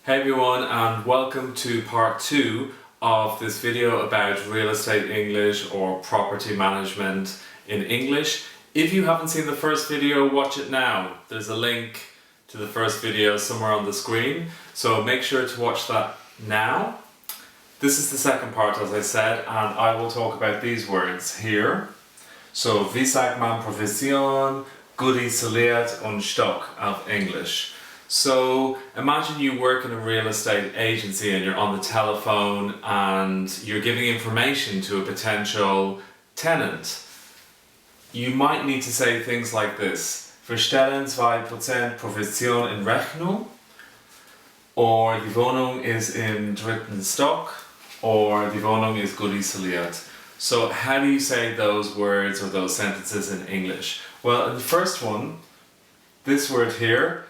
Hey everyone, and welcome to part 2 of this video about real estate English or property management in English. If you haven't seen the first video, watch it now. There's a link to the first video somewhere on the screen, so make sure to watch that now. This is the second part, as I said, and I will talk about these words here. So, wie sagt man Provision, gut isoliert und Stock auf English. So imagine you work in a real estate agency and you're on the telephone and you're giving information to a potential tenant. You might need to say things like this: Verstellen 2% Provision in Rechnung, or die Wohnung ist im dritten Stock, or die Wohnung ist gut isoliert. So how do you say those words or those sentences in English? Well, in the first one, this word here,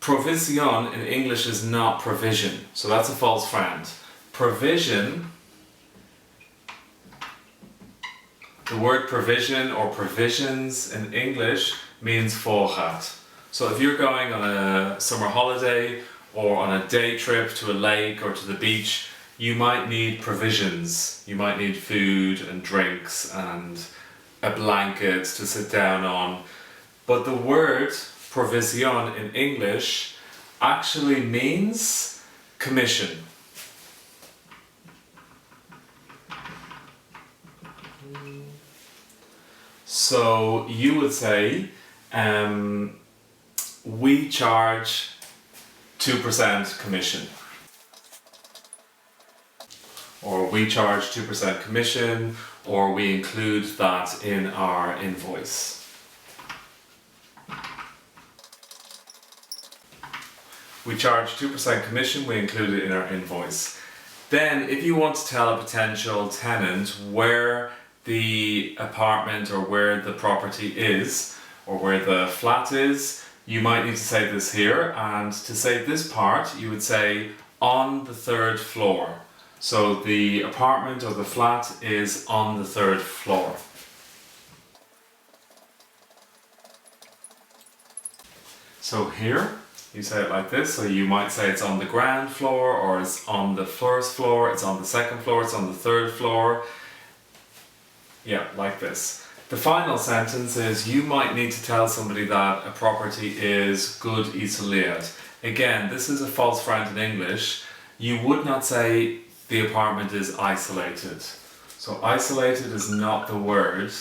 Provision in English is not provision, so that's a false friend. Provision, the word provision or provisions in English means voorraad. So if you're going on a summer holiday or on a day trip to a lake or to the beach, you might need provisions. You might need food and drinks and a blanket to sit down on. But the word Provision in English actually means commission. So you would say, we charge 2% commission. Or we charge 2% commission, or we include that in our invoice. We charge 2% commission, we include it in our invoice. Then, if you want to tell a potential tenant where the apartment or where the property is, or where the flat is, you might need to say this here, and to say this part, you would say on the 3rd floor. So the apartment or the flat is on the 3rd floor. So here, you say it like this, so you might say it's on the ground floor, or it's on the 1st floor, it's on the 2nd floor, it's on the 3rd floor. Yeah, like this. The final sentence is you might need to tell somebody that a property is gut isoliert. Again, this is a false friend in English. You would not say the apartment is isolated. So isolated is not the word,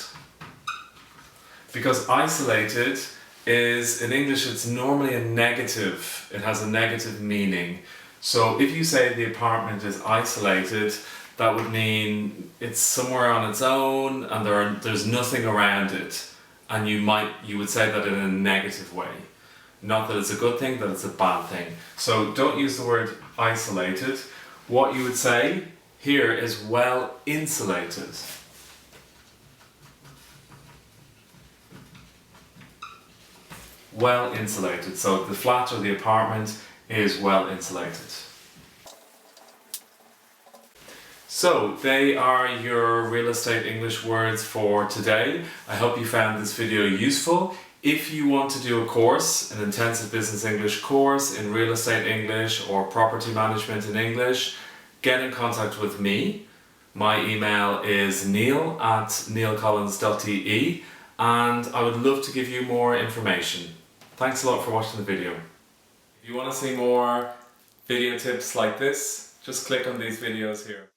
because isolated is, in English, it's normally a negative. It has a negative meaning. So if you say the apartment is isolated, that would mean it's somewhere on its own and there's nothing around it. And you would say that in a negative way. Not that it's a good thing, that it's a bad thing. So don't use the word isolated. What you would say here is well insulated. Well insulated. So the flat or the apartment is well insulated. So they are your real estate English words for today. I hope you found this video useful. If you want to do a course, an intensive business English course in real estate English or property management in English, get in contact with me. My email is neil@neilcollins.ie, and I would love to give you more information. Thanks a lot for watching the video. If you want to see more video tips like this, just click on these videos here.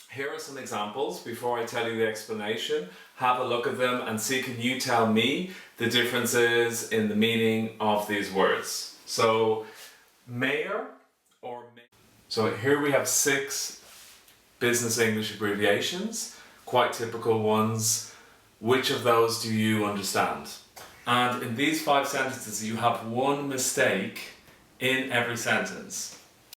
Here are some examples before I tell you the explanation. Have a look at them and see, can you tell me the differences in the meaning of these words. So, mayor or mayor. So here we have 6 business English abbreviations, quite typical ones. Which of those do you understand? And in these 5 sentences, you have one mistake in every sentence.